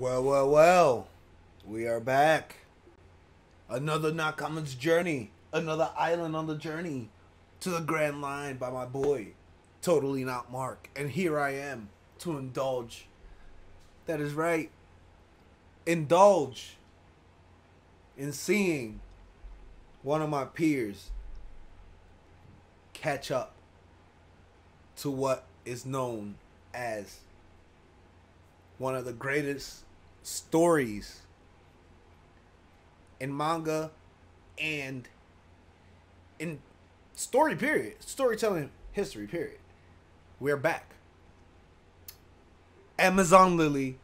Well, we are back. Another Not Common's journey. Another island on the journey to the Grand Line by my boy, Totally Not Mark. And here I am to indulge. That is right. Indulge in seeing one of my peers catch up to what is known as one of the greatest stories in manga and in storytelling history period. We're back. Amazon Lily,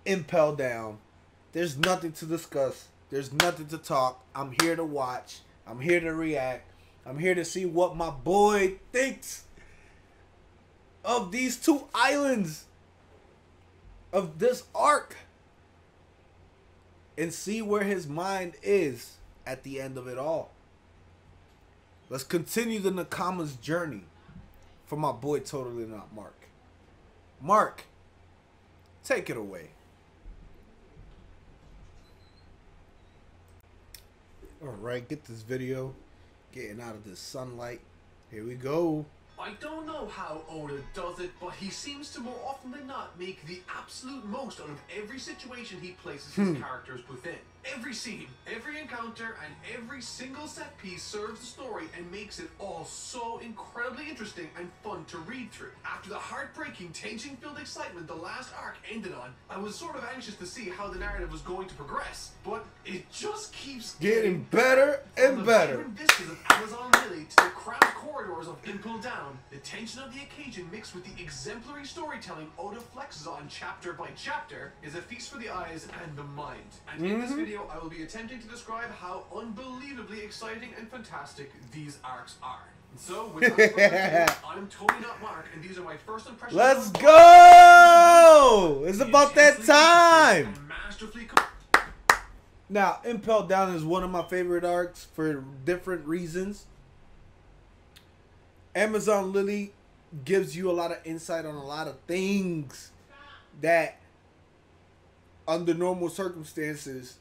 Impel down. There's nothing to discuss. There's nothing to talk. I'm here to watch. I'm here to react. I'm here to see what my boy thinks of these two islands, of this arc, and see where his mind is at the end of it all. Let's continue the Nakama's journey for my boy Totally Not Mark. Mark, take it away. Alright, get this video getting out of this sunlight. Here we go. I don't know how Oda does it, but he seems to more often than not make the absolute most out of every situation he places his characters within. Every scene, every encounter, and every single set piece serves the story and makes it all so incredibly interesting and fun to read through. After the heartbreaking, tension-filled excitement the last arc ended on, I was sort of anxious to see how the narrative was going to progress, but it just keeps getting better and better. From the vibrant vistas of Amazon Lily to the cramped corridors of Impel down, the tension of the occasion mixed with the exemplary storytelling Oda flexes on chapter by chapter is a feast for the eyes and the mind. And in this video, I will be attempting to describe how unbelievably exciting and fantastic these arcs are. So, without further ado, I'm Totally Not Mark, and these are my first impressions. Let's go! It's about that time! Now, Impel Down is one of my favorite arcs for different reasons. Amazon Lily gives you a lot of insight on a lot of things that, under normal circumstances,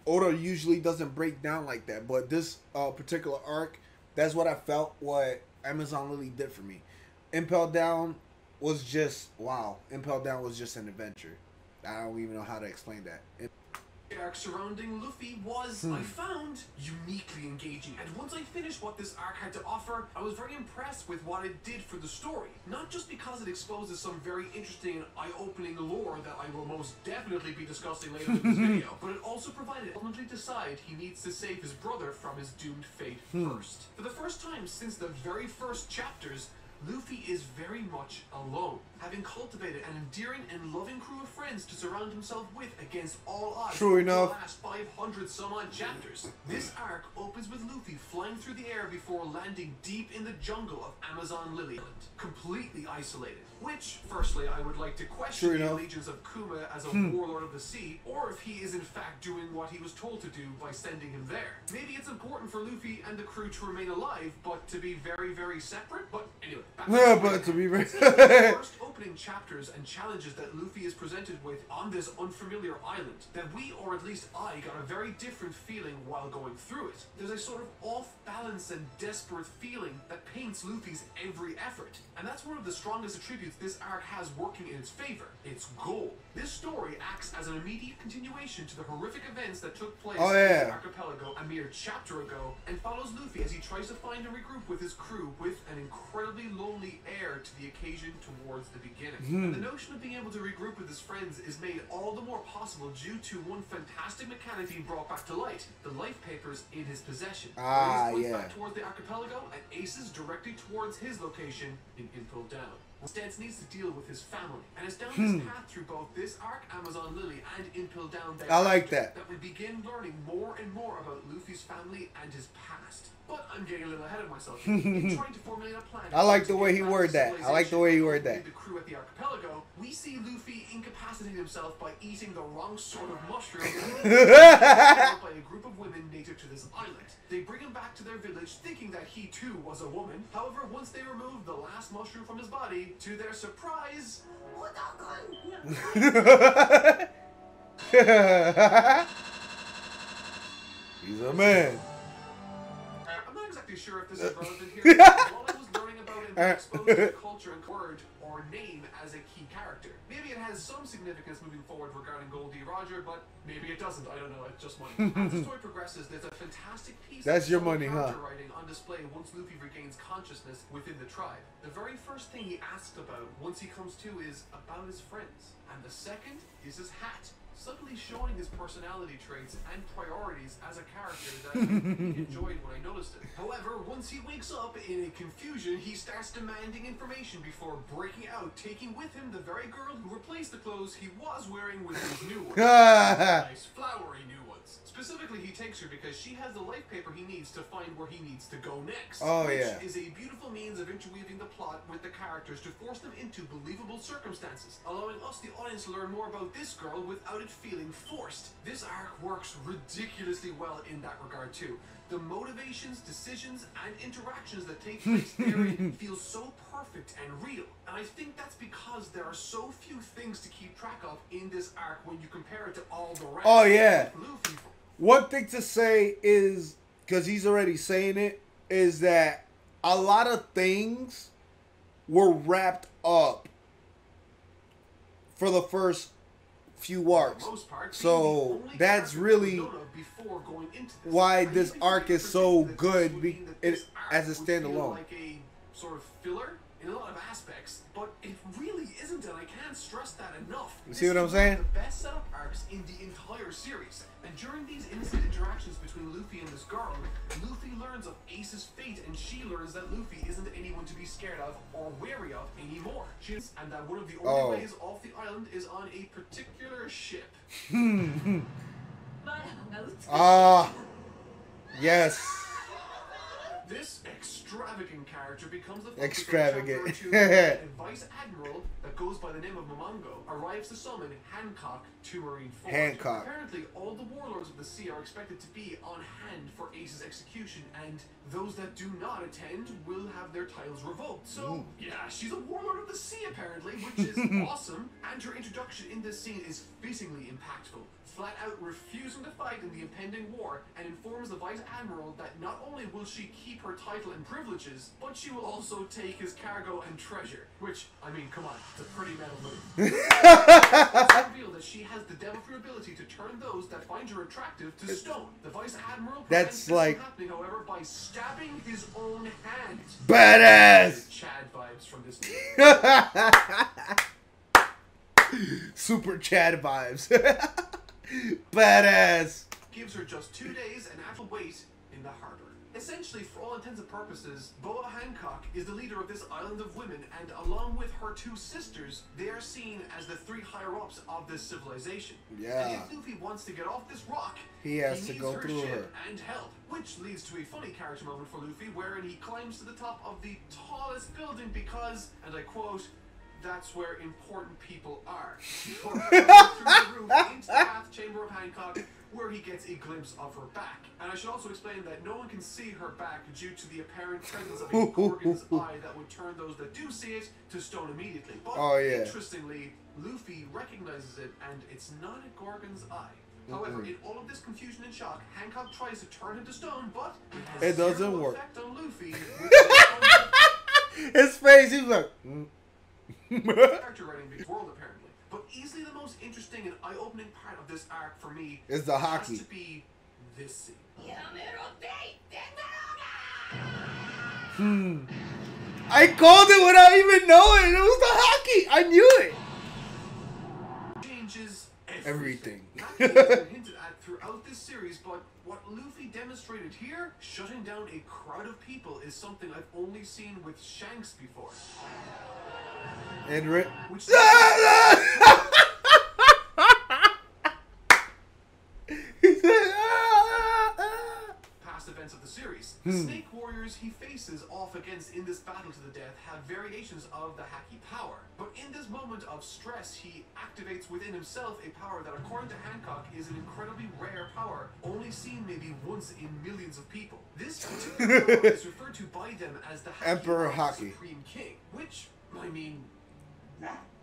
Oda usually doesn't break down like that. But this particular arc, that's what I felt what Amazon Lily did for me. Impel Down was just, wow. Impel Down was just an adventure. I don't even know how to explain that. The arc surrounding Luffy was, I found, uniquely engaging, and once I finished what this arc had to offer, I was very impressed with what it did for the story. Not just because it exposes some very interesting and eye-opening lore that I will most definitely be discussing later in this video, but it also provided ultimately decide he needs to save his brother from his doomed fate first. For the first time since the very first chapters, Luffy is very much alone, having cultivated an endearing and loving crew of friends to surround himself with against all odds for the last 500 some odd chapters. This arc opens with Luffy flying through the air before landing deep in the jungle of Amazon Lily Island, completely isolated. Which, firstly, I would like to question the allegiance of Kuma as a warlord of the sea, or if he is in fact doing what he was told to do by sending him there. Maybe it's important for Luffy and the crew to remain alive, but to be very, very separate. But anyway, the first opening chapters and challenges that Luffy is presented with on this unfamiliar island, that we, or at least I, got a very different feeling while going through it. There's a sort of off-balance and desperate feeling that paints Luffy's every effort, and that's one of the strongest attributes this arc has working in its favor: its goal. This story acts as an immediate continuation to the horrific events that took place in the archipelago a mere chapter ago, and follows Luffy as he tries to find and regroup with his crew with an incredibly lonely air to the occasion towards the beginning. And the notion of being able to regroup with his friends is made all the more possible due to one fantastic mechanic being brought back to light: the life papers in his possession. Ace back towards the archipelago, and Aces directly towards his location in Impel Down. Instead, needs to deal with his family, and it's down this path through both this arc, Amazon Lily, and Impel Down I like that we begin learning more and more about Luffy's family and his past. But I'm getting a little ahead of myself. In trying to formulate a plan, I like the way he worded that. I like the way he worded that. The crew at the archipelago, we see Luffy incapacitate himself by eating the wrong sort of mushroom by a group of women native to this island. They bring him back to their village thinking that he too was a woman. However, once they remove the last mushroom from his body, to their surprise, He's a man. I'm not exactly sure if this is relevant here, but while I was learning about and being exposed to the culture and word or name as a key character. Maybe it has some significance moving forward regarding Goldie Roger, but maybe it doesn't. I don't know. It's just money. As the story progresses, there's a fantastic piece That's of your money, huh? character writing on display once Luffy regains consciousness within the tribe. The very first thing he asks about once he comes to is about his friends, and the second is his hat, subtly showing his personality traits and priorities as a character that I really enjoyed when I noticed it. However, once he wakes up in a confusion, he starts demanding information before breaking out, taking with him the very girl who replaced the clothes he was wearing with his new ones. Nice, flowery new ones. Specifically, he takes her because she has the life paper he needs to find where he needs to go next. Oh, which yeah. is a beautiful means of interweaving the plot with the characters to force them into believable circumstances, allowing us, the audience, to learn more about this girl without it feeling forced. This arc works ridiculously well in that regard too. The motivations, decisions, and interactions that take place therein feel so perfect and real. And I think that's because there are so few things to keep track of in this arc when you compare it to all the rest. Oh, yeah. Luffy. One thing to say is, because he's already saying it, is that a lot of things were wrapped up for the first few arcs. So that's really why this arc is so good as a standalone. Like a sort of filler in a lot of aspects, but it really isn't, and I can't stress that enough. You see what I'm saying? The best setup arcs in the entire series. And during these innocent interactions between Luffy and this girl, Luffy learns of Ace's fate, and she learns that Luffy isn't anyone to be scared of or wary of anymore. And that one of the only ways off the island is on a particular ship. Yes. This extravagant character becomes the extravagant. A vice admiral that goes by the name of Momongo arrives to summon Hancock to Marineford. Hancock. Apparently, all the warlords of the sea are expected to be on hand for Ace's execution, and those that do not attend will have their titles revoked. So, yeah, she's a warlord of the sea apparently, which is awesome. And her introduction in this scene is fittingly impactful, flat out refusing to fight in the impending war, and informs the Vice Admiral that not only will she keep her title and privileges, but she will also take his cargo and treasure. Which, I mean, come on, it's a pretty metal move. It's revealed that she has the devil-fruit ability to turn those that find her attractive to stone. The Vice Admiral prevents this from happening, however, by stabbing his own hand. Badass! Chad vibes from this movie. Super Chad vibes. Badass. Gives her just 2 days and actual wait in the harbor. Essentially, for all intents and purposes, Boa Hancock is the leader of this island of women, and along with her two sisters, they are seen as the three higher-ups of this civilization. Yeah. And if Luffy wants to get off this rock, he has to go through her. And help, which leads to a funny character moment for Luffy, wherein he climbs to the top of the tallest building because, and I quote, "That's where important people are." Through the roof into the bath chamber of Hancock, where he gets a glimpse of her back. And I should also explain that no one can see her back due to the apparent presence of a Gorgon's eye that would turn those that do see it to stone immediately. But interestingly, Luffy recognizes it, and it's not a Gorgon's eye. However, in all of this confusion and shock, Hancock tries to turn him to stone, but it doesn't work. Effect on Luffy. His face, he's like. Character writing being world apparently. But easily the most interesting and eye-opening part of this arc for me is the hockey. Has to be this scene. I called it without even knowing. It was the hockey. I knew it. Changes everything. Hinted at throughout this series, but what Luffy demonstrated here, shutting down a crowd of people, is something I've only seen with Shanks before. And which past events of the series. The Snake Warriors he faces off against in this battle to the death have variations of the Haki power. But in this moment of stress, he activates within himself a power that, according to Hancock, is an incredibly rare power, only seen maybe once in millions of people. This particular power is referred to by them as the Haki Emperor of Haki. Supreme King, which, I mean,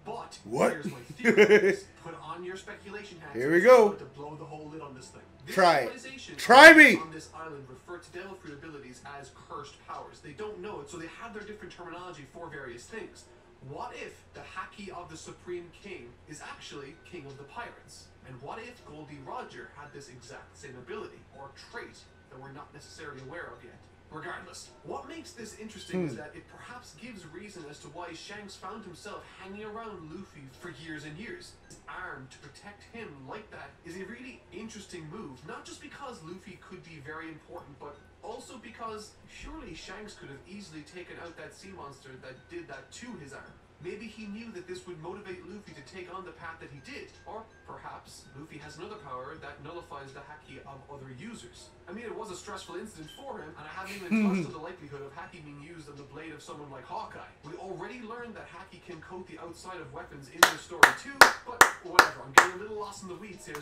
But what? here's my theory. Put on your speculation hats. Here we go. To blow the whole lid on this thing. This Try it. civilization Try me. on this island refer to devil fruit abilities as cursed powers. They don't know it, so they have their different terminology for various things. What if the Haki of the Supreme King is actually King of the Pirates? And what if Goldie Roger had this exact same ability or trait that we're not necessarily aware of yet? Regardless, what makes this interesting is that it perhaps gives reason as to why Shanks found himself hanging around Luffy for years and years. His arm to protect him like that is a really interesting move, not just because Luffy could be very important, but also because surely Shanks could have easily taken out that sea monster that did that to his arm. Maybe he knew that this would motivate Luffy to take on the path that he did. Or perhaps Luffy has another power that nullifies the Haki of other users. I mean, it was a stressful incident for him, and I haven't even touched on the likelihood of Haki being used on the blade of someone like Hawkeye. We already learned that Haki can coat the outside of weapons in this story too, but whatever, I'm getting a little lost in the weeds here.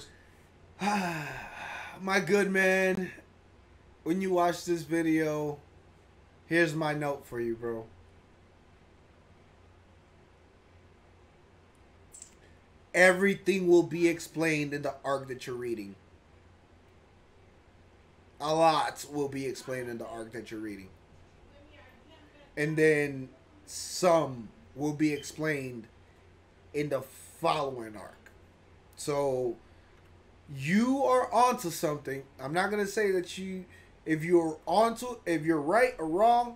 My good man, when you watch this video, here's my note for you, bro. Everything will be explained in the arc that you're reading. A lot will be explained in the arc that you're reading. And then some will be explained in the following arc. So you are onto something. I'm not going to say that if you're right or wrong,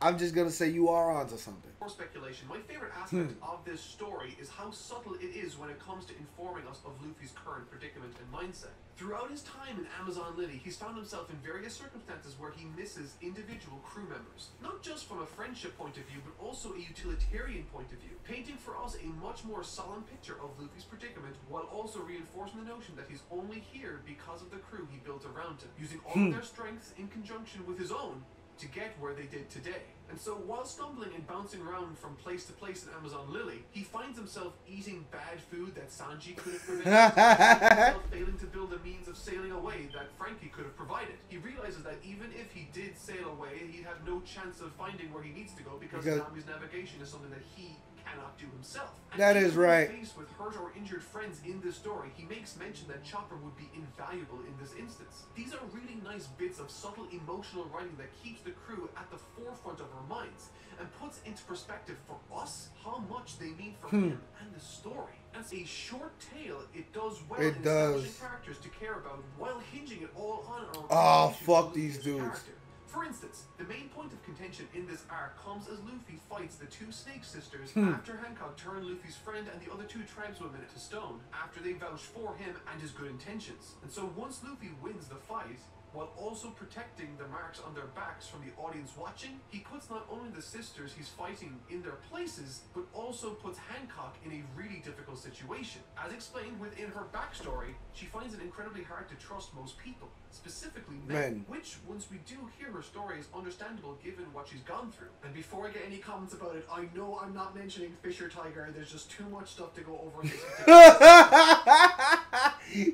I'm just going to say you are onto something. For speculation, my favorite aspect of this story is how subtle it is when it comes to informing us of Luffy's current predicament and mindset. Throughout his time in Amazon Lily, he's found himself in various circumstances where he misses individual crew members. Not just from a friendship point of view, but also a utilitarian point of view, painting for us a much more solemn picture of Luffy's predicament, while also reinforcing the notion that he's only here because of the crew he built around him, using all of their strengths in conjunction with his own to get where they did today. And so while stumbling and bouncing around from place to place in Amazon Lily, he finds himself eating bad food that Sanji could have prevented, himself failing to build a means of sailing away that Frankie could have provided. He realizes that even if he did sail away, he'd have no chance of finding where he needs to go because Nami's navigation is something that he cannot do himself. And that is right. Faced with hurt or injured friends in this story, he makes mention that Chopper would be invaluable in this instance. These are really nice bits of subtle emotional writing that keeps the crew at the forefront of our minds and puts into perspective for us how much they mean for him and the story. As a short tale, it does well in establishing characters to care about while hinging it all on our fuck these dudes. Character. For instance, the main point of contention in this arc comes as Luffy fights the two Snake sisters after Hancock turned Luffy's friend and the other two tribeswomen to stone after they vouched for him and his good intentions. And so once Luffy wins the fight, while also protecting the marks on their backs from the audience watching, he puts not only the sisters he's fighting in their places, but also puts Hancock in a really difficult situation. As explained within her backstory, she finds it incredibly hard to trust most people, specifically men, which, once we do hear her story, is understandable given what she's gone through. And before I get any comments about it, I know I'm not mentioning Fisher Tiger, there's just too much stuff to go over in this particular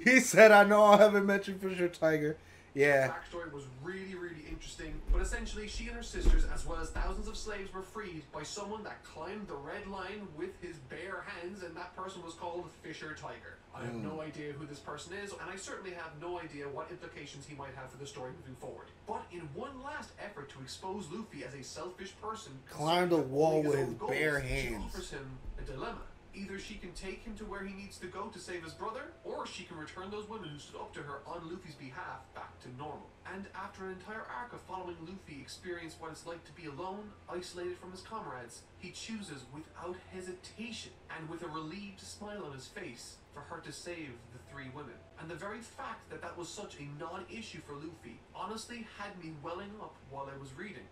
He said, I know I haven't mentioned Fisher Tiger. Yeah. Her backstory was really, really interesting, but essentially she and her sisters, as well as thousands of slaves, were freed by someone that climbed the red line with his bare hands, and that person was called Fisher Tiger. I have no idea who this person is, and I certainly have no idea what implications he might have for the story moving forward. But in one last effort to expose Luffy as a selfish person, climbed a wall with his goals, bare she hands. offers him a dilemma. Either she can take him to where he needs to go to save his brother, or she can return those women who stood up to her on Luffy's behalf back to normal. And after an entire arc of following Luffy experience what it's like to be alone, isolated from his comrades, he chooses without hesitation, and with a relieved smile on his face, for her to save the three women. And the very fact that that was such a non-issue for Luffy honestly had me welling up while I was reading.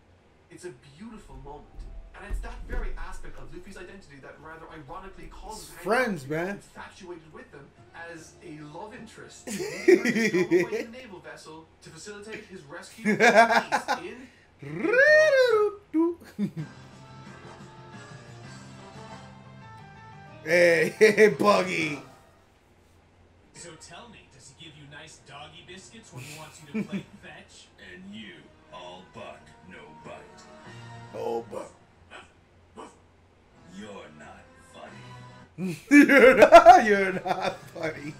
It's a beautiful moment. And it's that very aspect of Luffy's identity that rather ironically causes friends, man, infatuated with them as a love interest in the naval vessel to facilitate his rescue in Hey, Buggy. So tell me, does he give you nice doggy biscuits when he wants you to play fetch? And you, all buck, no bite. Oh, buck. You're not funny. You're not funny.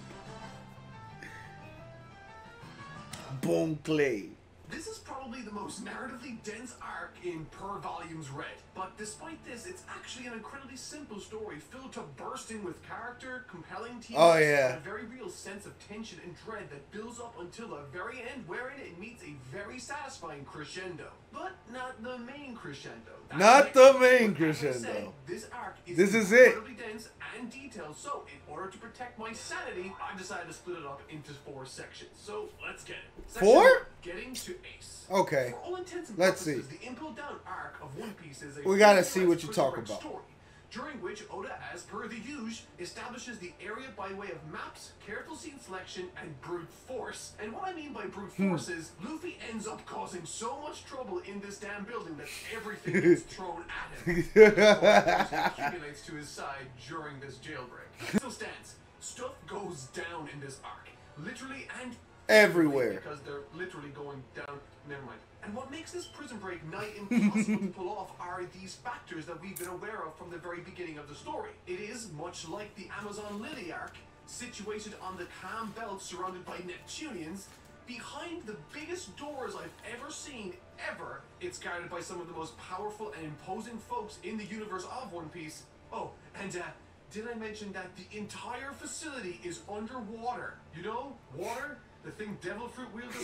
Bon Clay. This is probably the most narratively dense arc in per volumes read. But despite this, it's actually an incredibly simple story filled to bursting with character, compelling teams, and a very real sense of tension and dread that builds up until the very end, wherein it meets a very satisfying crescendo. But not the main crescendo. Not the main crescendo. Said, this arc is incredibly dense and detailed, so in order to protect my sanity, I've decided to split it up into 4 sections. So let's get it. Section 4? 1, Getting to Ace. Okay. For all intents and Let's purposes, see. the Impel Down arc of One Piece is a We gotta see what you talk about. story, during which Oda, as per the usual, establishes the area by way of maps, careful scene selection, and brute force. And what I mean by brute force is, Luffy ends up causing so much trouble in this damn building that everything gets thrown at him. He accumulates to his side during this jailbreak. Still stands. Stuff goes down in this arc. Literally and everywhere. Because they're literally going down. Never mind. And what makes this prison break nigh impossible to pull off are these factors that we've been aware of from the very beginning of the story. It is, much like the Amazon Lily arc, situated on the calm belt surrounded by Neptunians, behind the biggest doors I've ever seen, ever. It's guarded by some of the most powerful and imposing folks in the universe of One Piece. Oh, and did I mention that the entire facility is underwater? You know, water? The thing Devil Fruit wielders.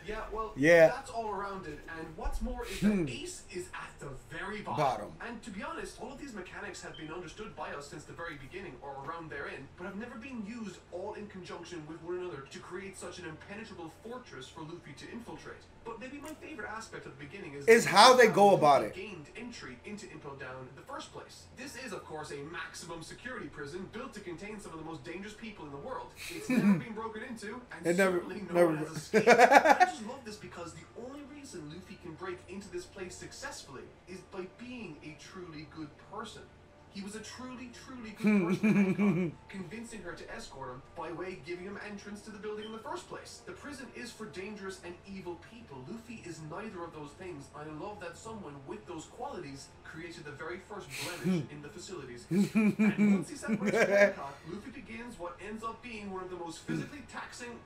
Yeah, well, that's all around it. And what's more is that Ace is at the very bottom. And to be honest, all of these mechanics have been understood by us since the very beginning or around therein, but have never been used all in conjunction with one another to create such an impenetrable fortress for Luffy to infiltrate. But maybe my favorite aspect of the beginning is how they go about it. Gained entry into Impel Down in the first place. This is, of course, a maximum security prison built to contain some of the most dangerous people in the world. It's never been broken into, and certainly no one has escaped. I just love this because the only reason Luffy can break into this place successfully is by being a truly good person. He was a truly, truly good person to Hancock, convincing her to escort him by way giving him entrance to the building in the first place. The prison is for dangerous and evil people. Luffy is neither of those things. I love that someone with those qualities created the very first blemish in the facilities. And once he separates from Hancock, Luffy begins what ends up being one of the most physically taxing...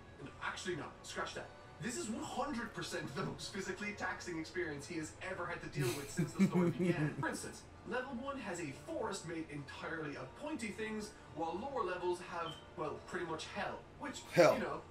Actually, no. Scratch that. This is 100% the most physically taxing experience he has ever had to deal with since the story began. For instance, Level 1 has a forest made entirely of pointy things, while lower levels have, well, pretty much hell. Which, you know,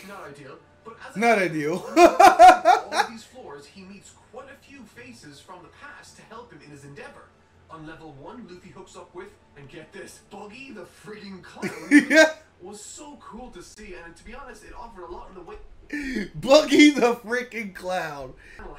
not ideal. But as not ideal. all of these floors, he meets quite a few faces from the past to help him in his endeavor. On Level 1, Luffy hooks up with, and get this, Buggy the friggin' Clown. Was so cool to see, and to be honest, it offered a lot in the way... Buggy the freaking Clown.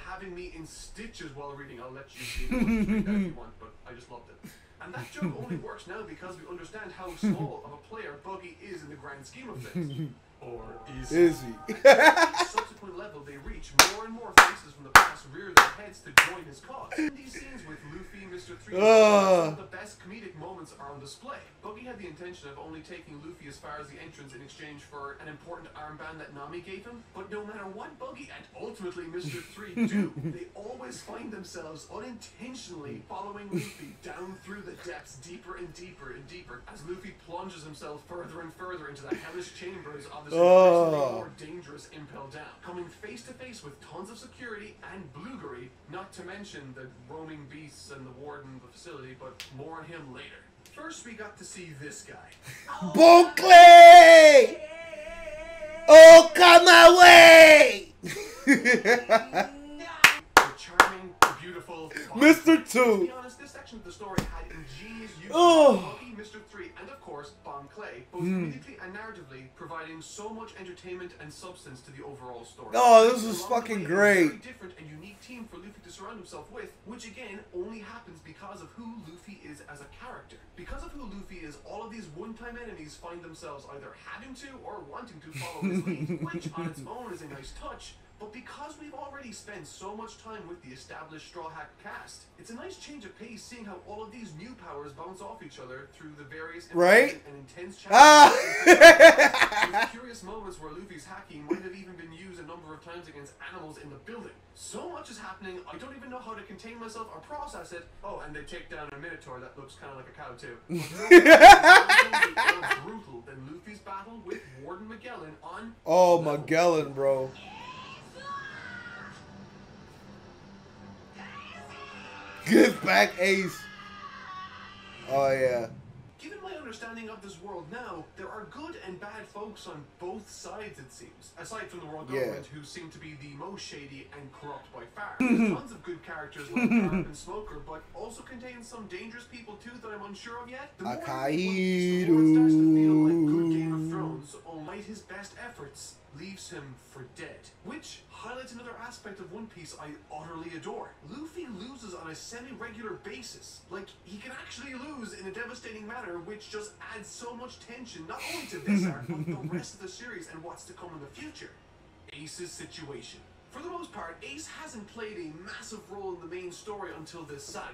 Having me in stitches while reading. I'll let you see it if you want, but I just loved it. And that joke only works now because we understand how small of a player Buggy is in the grand scheme of things. Or is he? At each subsequent level they reach, more and more faces from the past rear their heads to join his cause. In these scenes with Luffy and Mr. 3, some of the best comedic moments are on display. Buggy had the intention of only taking Luffy as far as the entrance in exchange for an important armband that Nami gave him, but no matter what Buggy and ultimately Mr. 3 do, they always find themselves unintentionally following Luffy down through the depths deeper and deeper and deeper as Luffy plunges himself further and further into the hellish chambers of this increasingly more dangerous Impel Down, coming face to face with tons of security and Blueberry, not to mention the roaming beasts and the warden of the facility, but more on him later. First, we got to see this guy. Bon Clay! Oh, come away! The charming, beautiful Mr. 2. To be honest, this section of the story had ingenious use of Buggy, Mr. 3, and of course, Bon Clay, both musically and narratively, providing so much entertainment and substance to the overall story. Oh, this was fucking great. A very different and unique team for Luffy to surround himself with, which again only happens because of who Luffy is as a character. Because of who Luffy is, all of these one-time enemies find themselves either having to or wanting to follow his lead, which on its own is a nice touch. But because we've already spent so much time with the established Straw Hat cast, it's a nice change of pace seeing how all of these new powers bounce off each other through the various and intense challenges. There's curious moments where Luffy's hacking might have even been used in number of times against animals in the building. So much is happening, I don't even know how to contain myself or process it. Oh, and they take down a Minotaur that looks kind of like a cow too. More brutal than Luffy's battle with Warden Magellan on... Oh, Magellan, bro. Give back Ace. Oh, yeah. Given my understanding of this world now, there are good and bad folks on both sides, it seems. Aside from the world government, who seem to be the most shady and corrupt by far. There's tons of good characters like Garp and Smoker, but also contains some dangerous people too that I'm unsure of yet. The more the world starts to feel like good Game of Thrones, despite his best efforts, leaves him for dead. Which highlights another aspect of One Piece I utterly adore. Luffy loses on a semi-regular basis. Like, he can actually lose in a devastating manner, which just adds so much tension, not only to this arc, but the rest of the series and what's to come in the future. Ace's situation. For the most part, Ace hasn't played a massive role in the main story until this saga.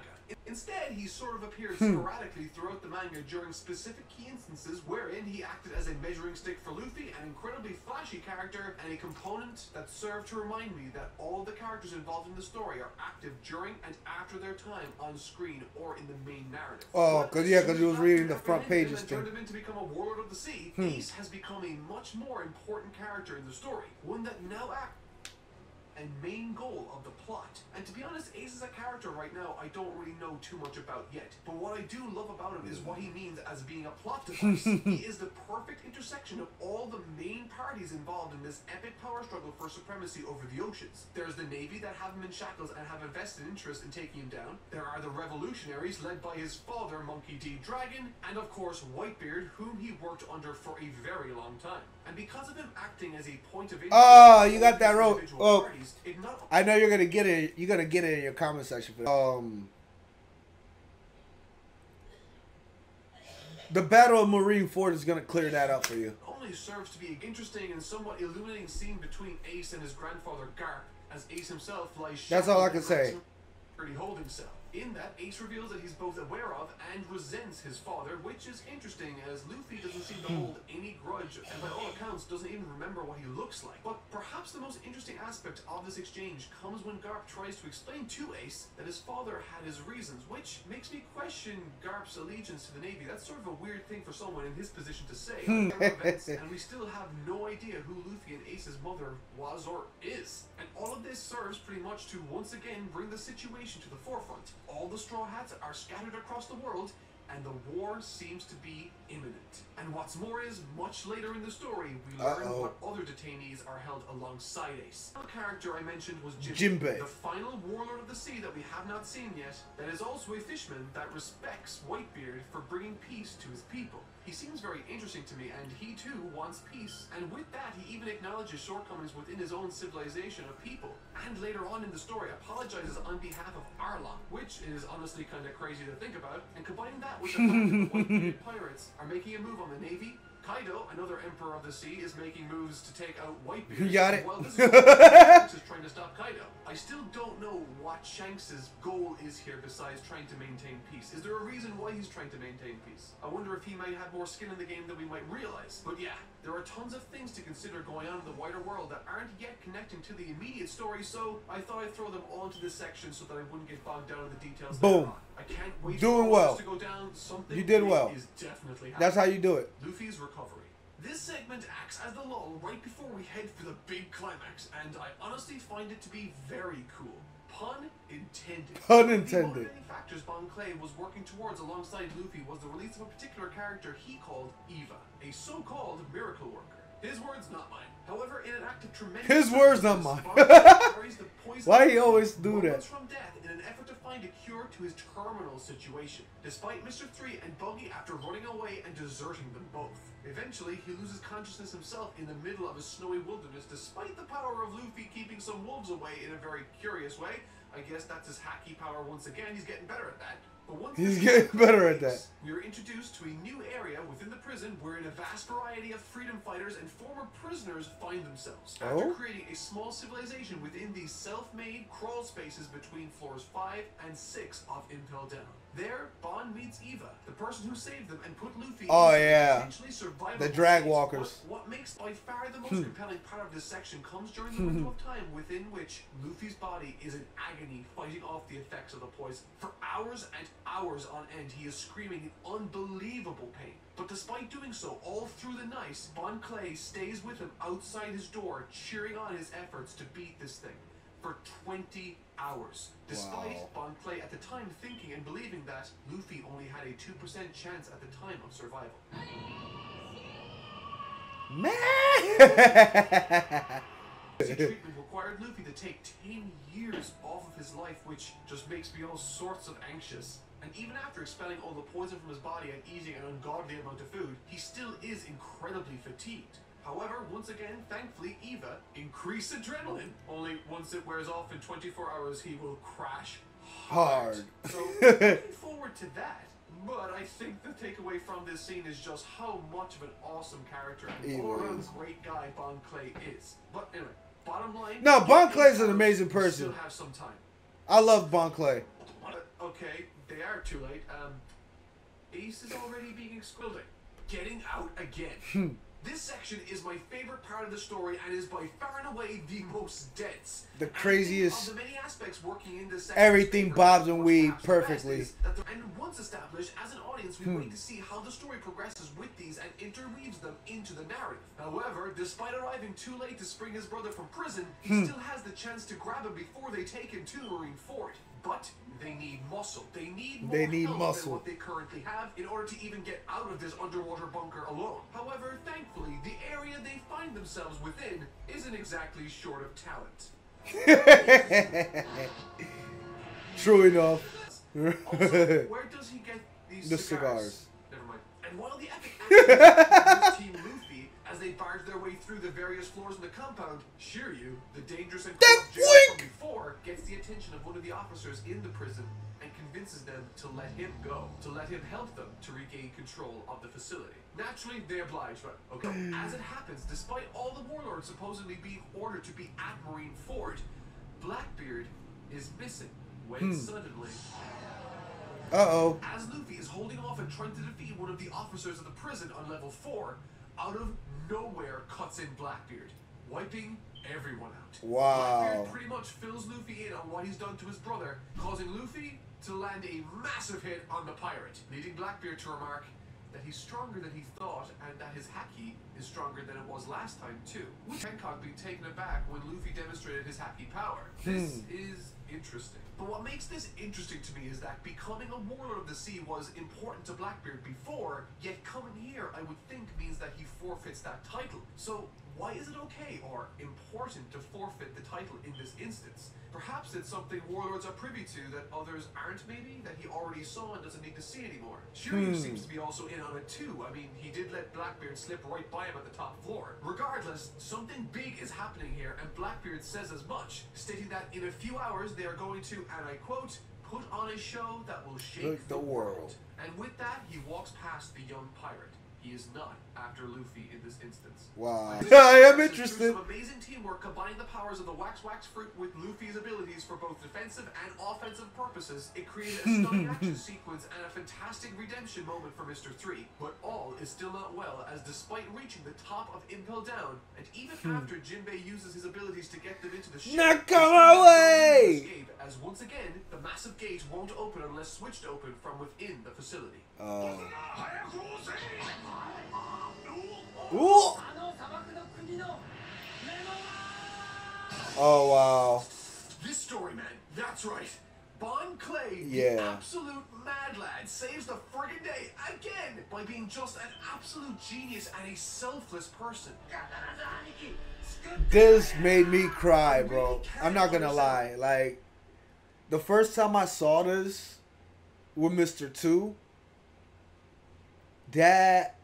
Instead, he sort of appeared sporadically throughout the manga during specific key instances wherein he acted as a measuring stick for Luffy, an incredibly flashy character, and a component that served to remind me that all the characters involved in the story are active during and after their time on screen or in the main narrative. Oh, because he was reading the front pages thing. Turned him in to become a warlord of the sea, Ace has become a much more important character in the story, one that now acts and main goal of the plot. And to be honest, Ace is a character right now I don't really know too much about yet. But what I do love about him is what he means as being a plot device. He is the perfect intersection of all the main parties involved in this epic power struggle for supremacy over the oceans. There's the Navy that have him in shackles and have a vested interest in taking him down. There are the revolutionaries led by his father, Monkey D. Dragon, and of course Whitebeard, whom he worked under for a very long time. And because of him acting as a point of interest, oh, you got that wrong. Oh, I know you're gonna get it. You're gonna get it in your comment section. The Battle of Marineford is gonna clear that up for you. Only serves to be an interesting and somewhat illuminating scene between Ace and his grandfather Garp, as Ace himself lies. That's all I can say. Holding cell. In that, Ace reveals that he's both aware of and resents his father, which is interesting as Luffy doesn't seem to hold any grudge and by all accounts doesn't even remember what he looks like. But perhaps the most interesting aspect of this exchange comes when Garp tries to explain to Ace that his father had his reasons, which makes me question Garp's allegiance to the Navy. That's sort of a weird thing for someone in his position to say. And we still have no idea who Luffy and Ace's mother was or is. And all of this serves pretty much to once again bring the situation to the forefront. All the Straw Hats are scattered across the world, and the war seems to be imminent. And what's more is, much later in the story, we learn what other detainees are held alongside Ace. The character I mentioned was Jinbei, the final warlord of the sea that we have not seen yet, that is also a fishman that respects Whitebeard for bringing peace to his people. He seems very interesting to me, and he too wants peace. And with that, he even acknowledges shortcomings within his own civilization of people. And later on in the story, apologizes on behalf of Arlong, which is honestly kind of crazy to think about. And combining that with the fact that the Whitebeard pirates are making a move on the Navy, Kaido, another emperor of the sea, is making moves to take out Whitebeard. You got it. While this Shanks is trying to stop Kaido. I still don't know what Shanks' goal is here besides trying to maintain peace. Is there a reason why he's trying to maintain peace? I wonder if he might have more skin in the game than we might realize. But yeah, there are tons of things to consider going on in the wider world that aren't yet connecting to the immediate story, so I thought I'd throw them all into this section so that I wouldn't get bogged down in the details. Boom. I can't wait Doing for well. to go down. Something you did well. Is definitely That's how you do it. Luffy's recovery. This segment acts as the lull right before we head for the big climax, and I honestly find it to be very cool. Pun intended. Pun intended. One of the many factors Bon Clay was working towards alongside Luffy was the release of a particular character he called Eva, a so-called miracle worker. His words, not mine. However, in an act of tremendous... His words, not mine. Why he always do that? From death in an effort to find a cure to his terminal situation, despite Mr. 3 and Buggy after running away and deserting them both. Eventually, he loses consciousness himself in the middle of a snowy wilderness, despite the power of Luffy keeping some wolves away in a very curious way. I guess that's his hacky power once again. He's getting better at that. But once he's getting better at that. We are introduced to a new area within the prison wherein a vast variety of freedom fighters and former prisoners find themselves. After creating a small civilization within these self-made crawl spaces between floors 5 and 6 of Impel Down. There, Bond meets Eva, the person who saved them and put Luffy Oh, into yeah. potentially survivable The drag state. walkers. But what makes by far the most compelling part of this section comes during the window of time within which Luffy's body is in agony fighting off the effects of the poison. For hours and hours on end, he is screaming in unbelievable pain. But despite doing so all through the night, Bon Clay stays with him outside his door, cheering on his efforts to beat this thing. For 20 hours. Despite Bon Clay at the time thinking and believing that Luffy only had a 2% chance at the time of survival. Man! The treatment required Luffy to take 10 years off of his life, which just makes me all sorts of anxious. And even after expelling all the poison from his body and eating an ungodly amount of food, he still is incredibly fatigued. However, once again, thankfully, Eva increased adrenaline. Only once it wears off in 24 hours, he will crash hard. So, looking forward to that. But I think the takeaway from this scene is just how much of an awesome character and all-around great guy Bon Clay is. But anyway, bottom line... No, Bon Clay's an amazing person. Still have some time. I love Bon Clay. Okay, they are too late. Ace is already being excluded. Getting out again. This section is my favorite part of the story and is by far and away the most dense. The craziest. Of the many aspects working in this section, Everything bobs and weaves perfectly. And once established, as an audience, we wait to see how the story progresses with these and interweaves them into the narrative. However, despite arriving too late to spring his brother from prison, he still has the chance to grab him before they take him to Marine Fort. But they need muscle. They need more help than what they currently have in order to even get out of this underwater bunker alone. However, thankfully, the area they find themselves within isn't exactly short of talent. True enough. Also, where does he get these cigars? Never mind. And while the epic action of Team Luffy, as they barge their way through the various floors in the compound, Shiryu, the dangerous and corrupt jailer from before, gets the attention of one of the officers in the prison and convinces them to let him go, to let him help them to regain control of the facility. Naturally, they oblige, but okay. As it happens, despite all the warlords supposedly being ordered to be at Marine Fort, Blackbeard is missing when suddenly... Uh-oh. As Luffy is holding off and trying to defeat one of the officers of the prison on level 4, out of nowhere cuts in Blackbeard, wiping everyone out. Wow. Blackbeard pretty much fills Luffy in on what he's done to his brother, causing Luffy to land a massive hit on the pirate, leading Blackbeard to remark that he's stronger than he thought and that his haki is stronger than it was last time too. With Hancock being taken aback when Luffy demonstrated his haki power. This is interesting. But what makes this interesting to me is that becoming a warlord of the sea was important to Blackbeard before, yet coming here I would think means that he forfeits that title. So why is it okay or important to forfeit the title in this instance? Perhaps it's something warlords are privy to that others aren't maybe, that he already saw and doesn't need to see anymore. Shiryu seems to be also in on it too. I mean, he did let Blackbeard slip right by him at the top floor. Regardless, something big is happening here and Blackbeard says as much, stating that in a few hours they are going to, and I quote, put on a show that will shake the world. And with that, he walks past the young pirate. He is not after Luffy in this instance. Wow. I am interested. Some amazing teamwork combining the powers of the Wax Fruit with Luffy's abilities for both defensive and offensive purposes. It created a stunning action sequence and a fantastic redemption moment for Mr. 3. But all is still not well, as despite reaching the top of Impel Down, and even after Jinbei uses his abilities to get them into the ship, not come away! Escape, as once again, the massive gate won't open unless switched open from within the facility. Ooh. Oh wow. This story, man, that's right. Bon Clay, Yeah. the absolute mad lad, saves the friggin' day again by being just an absolute genius and a selfless person. This made me cry, bro. I'm not gonna lie. Like, the first time I saw this with Mr. 2, that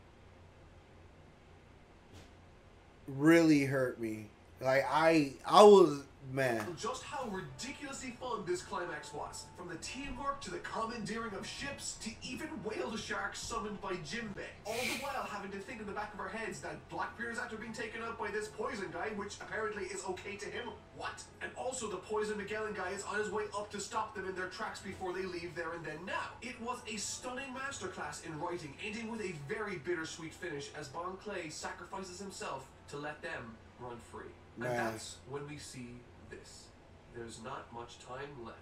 really hurt me. Like, I was Man. Just how ridiculously fun this climax was. From the teamwork to the commandeering of ships to even whale sharks summoned by Jinbei. All the while having to think in the back of our heads that Blackbeard's after being taken out by this poison guy, which apparently is okay to him. What? And also the poison Magellan guy is on his way up to stop them in their tracks before they leave there and then now. It was a stunning masterclass in writing, ending with a very bittersweet finish as Bon Clay sacrifices himself to let them run free. And that's when we see this. There's not much time left.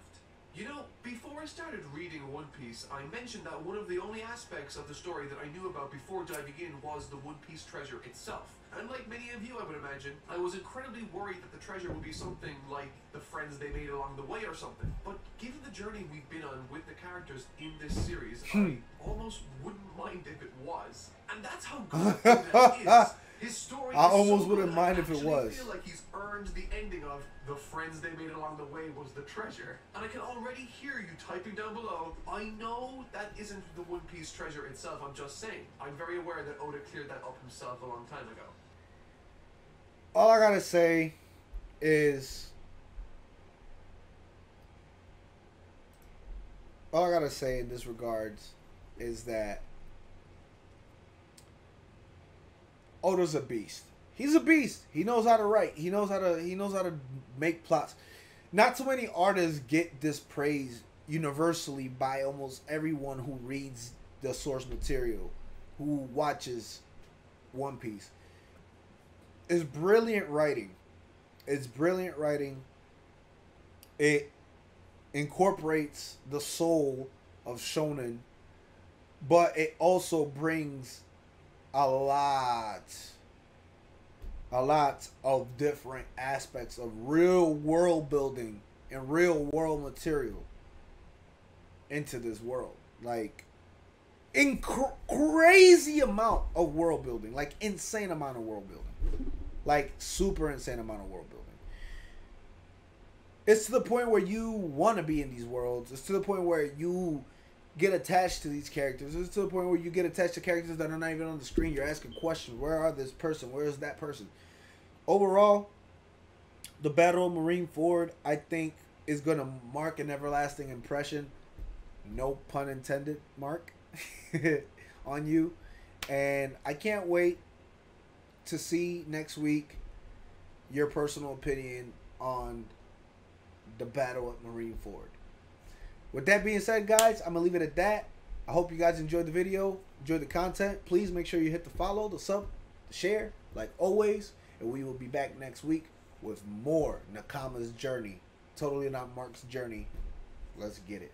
You know, before I started reading One Piece, I mentioned that one of the only aspects of the story that I knew about before diving in was the One Piece treasure itself. And like many of you, I would imagine, I was incredibly worried that the treasure would be something like the friends they made along the way or something. But given the journey we've been on with the characters in this series, I almost wouldn't mind if it was. And that's how good that is. His story I is almost so wouldn't good, mind if it I was. feel like he's earned the ending of the friends they made along the way was the treasure. And I can already hear you typing down below, I know that isn't the One Piece treasure itself, I'm just saying. I'm very aware that Oda cleared that up himself a long time ago. All I gotta say is... All I gotta say in this regards is that Oda's a beast. He's a beast. He knows how to write. He knows how to make plots. Not too many artists get this praise universally by almost everyone who reads the source material, who watches One Piece. It's brilliant writing. It's brilliant writing. It incorporates the soul of shonen, but it also brings a lot of different aspects of real world building and real world material into this world. Like, crazy amount of world building. Like, insane amount of world building. Like, super insane amount of world building. It's to the point where you want to be in these worlds. It's to the point where you get attached to these characters. It's to the point where you get attached to characters that are not even on the screen. You're asking questions. Where are this person? Where is that person? Overall, the Battle of Marineford, I think, is going to mark an everlasting impression. No pun intended, Mark, on you. And I can't wait to see next week your personal opinion on the Battle at Marineford. With that being said, guys, I'm going to leave it at that. I hope you guys enjoyed the video, enjoyed the content. Please make sure you hit the follow, the sub, the share, like always. And we will be back next week with more Nakama's journey. Totally not Mark's journey. Let's get it.